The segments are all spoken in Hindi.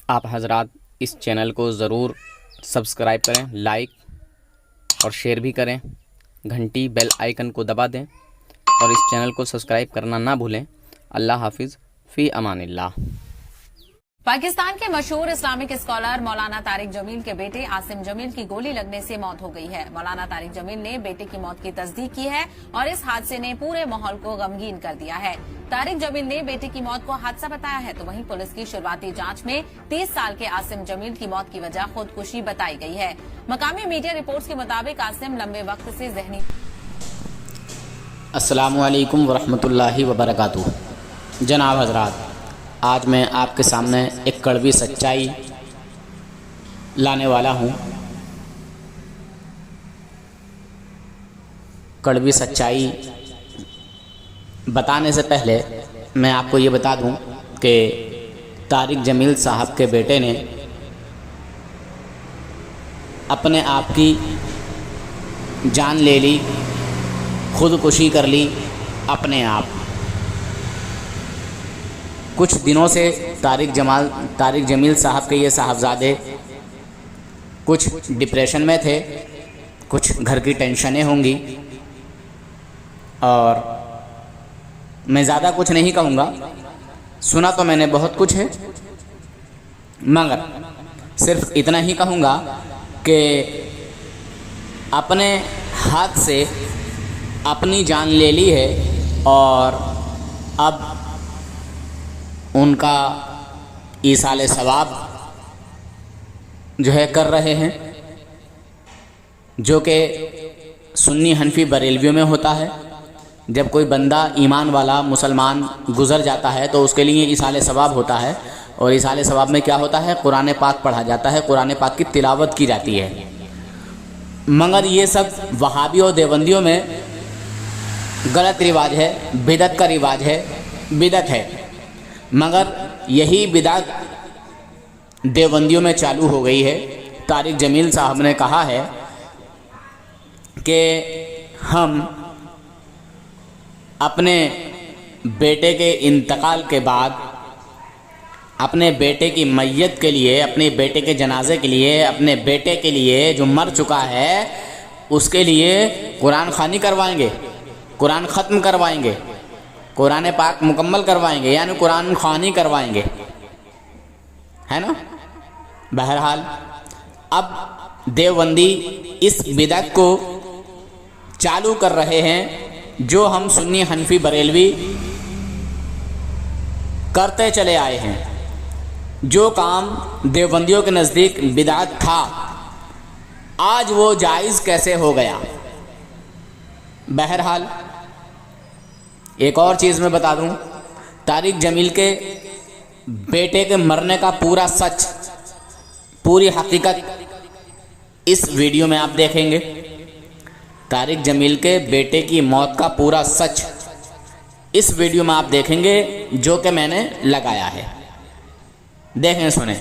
आप हजरात इस चैनल को ज़रूर सब्सक्राइब करें, लाइक और शेयर भी करें, घंटी बेल आइकन को दबा दें और इस चैनल को सब्सक्राइब करना ना भूलें। अल्लाह हाफिज़, फ़ी अमानिल्लाह। पाकिस्तान के मशहूर इस्लामिक स्कॉलर मौलाना तारिक जमील के बेटे आसिम जमील की गोली लगने से मौत हो गई है। मौलाना तारिक जमील ने बेटे की मौत की तस्दीक की है और इस हादसे ने पूरे माहौल को गमगीन कर दिया है। तारिक जमील ने बेटे की मौत को हादसा बताया है, तो वहीं पुलिस की शुरुआती जांच में 30 साल के आसिम जमील की मौत की वजह खुदकुशी बताई गई है। मकामी मीडिया रिपोर्ट्स के मुताबिक आसिम लंबे वक्त से जहनी। अस्सलामु अलैकुम वरहमतुल्लाहि वबरकातुहू। जनाब हजरात, आज मैं आपके सामने एक कड़वी सच्चाई लाने वाला हूँ। कड़वी सच्चाई बताने से पहले मैं आपको ये बता दूँ कि तारिक जमील साहब के बेटे ने अपने आप की जान ले ली, खुदकुशी कर ली अपने आप। कुछ दिनों से तारिक जमील साहब के ये साहबजादे कुछ डिप्रेशन में थे, कुछ घर की टेंशनें होंगी और मैं ज़्यादा कुछ नहीं कहूँगा। सुना तो मैंने बहुत कुछ है, मगर सिर्फ इतना ही कहूँगा कि अपने हाथ से अपनी जान ले ली है और अब उनका ईसाले सवाब जो है कर रहे हैं, जो कि सुन्नी हनफी बरेलवियों में होता है। जब कोई बंदा ईमान वाला मुसलमान गुज़र जाता है तो उसके लिए ईसाले सवाब होता है, और ईसाले सवाब में क्या होता है, कुरान पाक पढ़ा जाता है, कुरान पाक की तिलावत की जाती है। मगर ये सब वहाबी और देवबंदियों में गलत रिवाज है, बिदत का रिवाज है, बिदत है। मगर यही बिदअत देवबंदियों में चालू हो गई है। तारिक जमील साहब ने कहा है कि हम अपने बेटे के इंतकाल के बाद अपने बेटे की मैयत के लिए, अपने बेटे के जनाजे के लिए, अपने बेटे के लिए जो मर चुका है उसके लिए कुरान ख़वानी करवाएंगे, कुरान ख़त्म करवाएंगे, कुरान पाक मुकम्मल करवाएंगे, यानी कुरान ख़वानी करवाएंगे, है ना। बहरहाल अब देवबंदी इस बिदअत को चालू कर रहे हैं जो हम सुन्नी हनफी बरेलवी करते चले आए हैं। जो काम देवबंदियों के नज़दीक बिदअत था, आज वो जायज़ कैसे हो गया। बहरहाल एक और चीज़ मैं बता दूं, तारिक जमील के बेटे के मरने का पूरा सच, पूरी हकीकत इस वीडियो में आप देखेंगे। तारिक जमील के बेटे की मौत का पूरा सच इस वीडियो में आप देखेंगे जो कि मैंने लगाया है। देखें, सुने।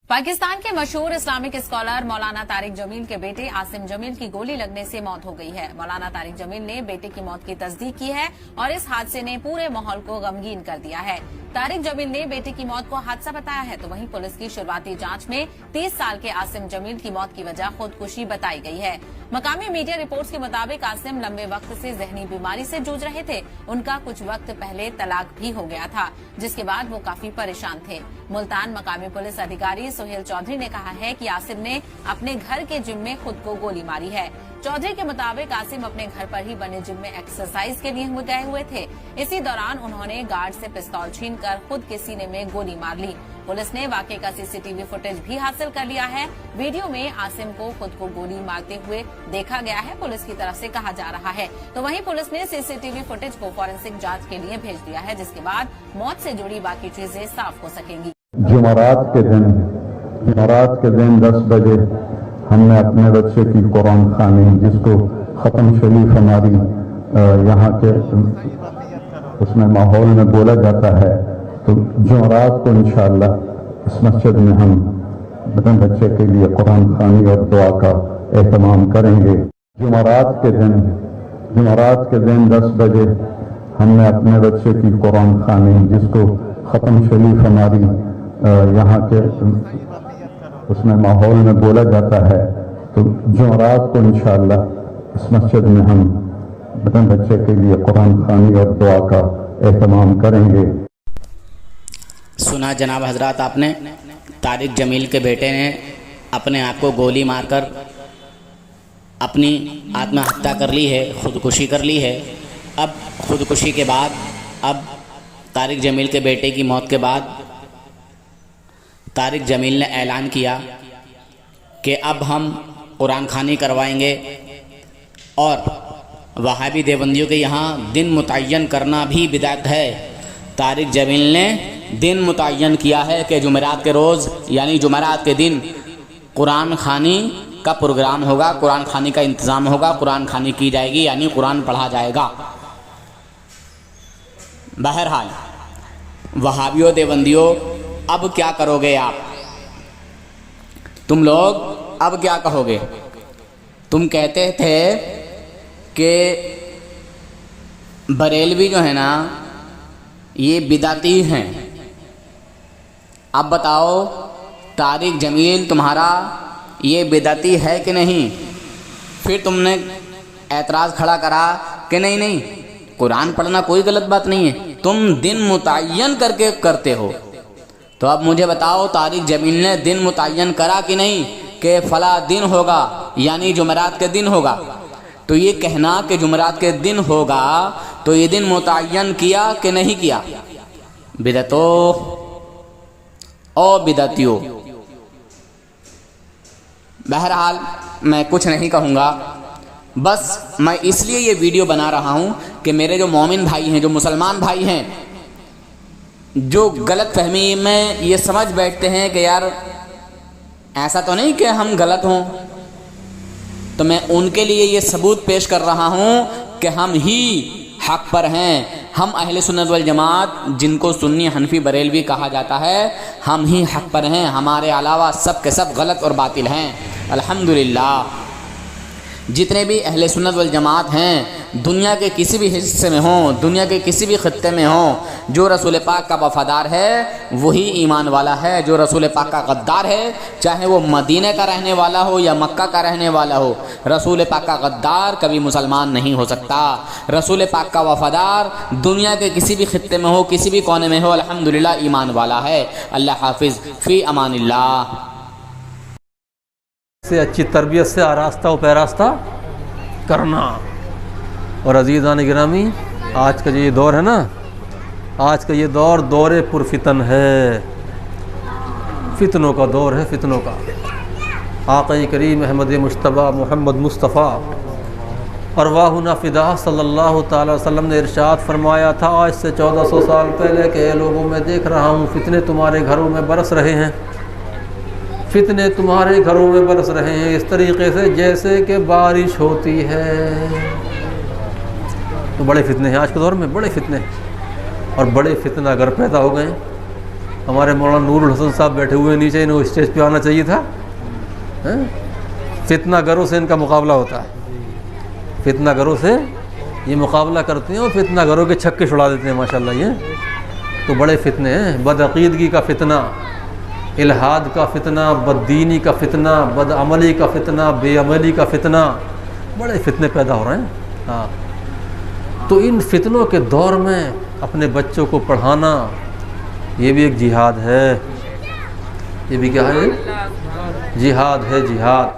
पाकिस्तान के मशहूर इस्लामिक स्कॉलर मौलाना तारिक जमील के बेटे आसिम जमील की गोली लगने से मौत हो गई है। मौलाना तारिक जमील ने बेटे की मौत की तस्दीक की है और इस हादसे ने पूरे माहौल को गमगीन कर दिया है। तारिक जमील ने बेटे की मौत को हादसा बताया है, तो वहीं पुलिस की शुरुआती जांच में 30 साल के आसिम जमील की मौत की वजह खुदकुशी बताई गई है। मकामी मीडिया रिपोर्ट्स के मुताबिक आसिम लंबे वक्त से जहनी बीमारी से जूझ रहे थे। उनका कुछ वक्त पहले तलाक भी हो गया था, जिसके बाद वो काफी परेशान थे। मुल्तान मकामी पुलिस अधिकारी सोहेल चौधरी ने कहा है कि आसिम ने अपने घर के जिम में खुद को गोली मारी है। चौधरी के मुताबिक आसिम अपने घर पर ही बने जिम में एक्सरसाइज के लिए गए हुए थे। इसी दौरान उन्होंने गार्ड से पिस्तौल छीनकर खुद के सीने में गोली मार ली। पुलिस ने वाकये का सीसीटीवी फुटेज भी हासिल कर लिया है। वीडियो में आसिम को खुद को गोली मारते हुए देखा गया है, पुलिस की तरफ से कहा जा रहा है। तो वहीं पुलिस ने सीसीटीवी फुटेज को फॉरेंसिक जांच के लिए भेज दिया है, जिसके बाद मौत से जुड़ी बाकी चीजें साफ हो सकेंगी। जुमेरात के दिन 10 बजे हमने अपने बच्चे की कुरान ख़वानी, जिसको ख़त्म शरीफ हमारी यहाँ के उसमें माहौल में बोला जाता है, तो जुमेरात को इंशाअल्लाह इस मस्जिद में हम अपने बच्चे के लिए कुरान ख़वानी और दुआ का एहतमाम करेंगे। जुमेरात के दिन 10 बजे हमने अपने बच्चे की कुरान ख़वानी, जिसको ख़त्म शरीफ हमारी यहाँ के उसमें माहौल में बोला जाता है, तो जुमेरात को इंशाअल्लाह इस मस्जिद में हम अपने बच्चे के लिए कुरान खानी और दुआ का एहतमाम करेंगे। सुना जनाब हजरात आपने, तारिक जमील के बेटे ने अपने आप को गोली मारकर अपनी आत्महत्या कर ली है, ख़ुदकुशी कर ली है। अब ख़ुदकुशी के बाद, अब तारिक जमील के बेटे की मौत के बाद तारिक जमील ने ऐलान किया कि अब हम कुरान खानी करवाएंगे और वहाबी देवबंदियों के यहाँ दिन मुतय्यन करना भी बिदअत है। तारिक जमील ने दिन मुतय्यन किया है कि जुमेरात के रोज़ यानी जुमेरात के दिन कुरान खानी का प्रोग्राम होगा, कुरान खानी का इंतज़ाम होगा, कुरान खानी की जाएगी यानी कुरान पढ़ा जाएगा। बहरहाल वहाबियों देवबंदियों, अब क्या करोगे आप? तुम लोग अब क्या कहोगे? तुम कहते थे कि बरेलवी जो है ना ये बिदाती हैं। अब बताओ तारिक जमील तुम्हारा ये बिदाती है कि नहीं? फिर तुमने ऐतराज़ खड़ा करा कि नहीं नहीं, कुरान पढ़ना कोई गलत बात नहीं है, तुम दिन मुतय्यन करके करते हो। तो अब मुझे बताओ तारिक जमील ने दिन मुतय्यन करा कि नहीं कि फ़ला दिन होगा यानी जुमेरात के दिन होगा? तो ये कहना कि जुमेरात के दिन होगा, तो ये दिन मुतय्यन किया कि नहीं किया? बिदतो ओ बिदतियों, बहरहाल मैं कुछ नहीं कहूँगा, बस मैं इसलिए ये वीडियो बना रहा हूँ कि मेरे जो मोमिन भाई हैं, जो मुसलमान भाई हैं, जो गलत फहमी में ये समझ बैठते हैं कि यार ऐसा तो नहीं कि हम गलत हों, तो मैं उनके लिए ये सबूत पेश कर रहा हूँ कि हम ही हक पर हैं। हम अहले सुन्नत वल जमात, जिनको सुन्नी हनफी बरेलवी कहा जाता है, हम ही हक पर हैं। हमारे अलावा सब के सब गलत और बातिल हैं। अल्हम्दुलिल्लाह जितने भी अहले सुन्नत वल जमात हैं, दुनिया के किसी भी हिस्से में हों, दुनिया के किसी भी खत्ते में हों, जो रसूल पाक का वफ़ादार है वही ईमान वाला है। जो रसूल पाक का गद्दार है, चाहे वो मदीने का रहने वाला हो या मक्का का रहने वाला हो, रसूल पाक का गद्दार कभी मुसलमान नहीं हो सकता। रसूल पाक का वफ़ादार दुनिया के किसी भी खत्ते में हो, किसी भी कोने में हो, अल्हम्दुलिल्लाह ईमान वाला है। अल्लाह हाफिज़, फ़ी अमानिल्लाह। से अच्छी तरबियत से आरास्ता व पैरास्ता करना। और अज़ीज़ान गिरामी, आज का जो ये दौर है ना, आज का ये दौर दौर पुरफितन है, फितनों का दौर है, फितनों का। आक़ा करीम अहमद मुश्तबा मोहम्मद मुस्तफ़ा अरवाहुना फ़िदा सल्लल्लाहु ताला वसल्लम ने इरशाद फरमाया था आज से 1400 साल पहले के लोगों में देख रहा हूँ फितने तुम्हारे घरों में बरस रहे हैं, फितने तुम्हारे घरों में बरस रहे हैं इस तरीक़े से जैसे कि बारिश होती है। तो बड़े फितने हैं आज के दौर में, बड़े फितने, और बड़े फितना अगर पैदा हो गए। हमारे मौलाना नूरुल हसन साहब बैठे हुए नीचे, इन्हें स्टेज पे आना चाहिए था। फितना गरों से इनका मुकाबला होता है, फितना गरों से ये मुकाबला करते हैं और फितना गरों के छक्के छुड़ा देते हैं माशाल्लाह। ये तो बड़े फितने हैं। बदअक़ीदगी का फितना, इल्हाद का फितना, बददीनी का फितना, बदअमली का फितना, बेअमली का फितना, बड़े फितने पैदा हो रहे हैं। हाँ, तो इन फितनों के दौर में अपने बच्चों को पढ़ाना ये भी एक जिहाद है। ये भी क्या है? जिहाद है, जिहाद।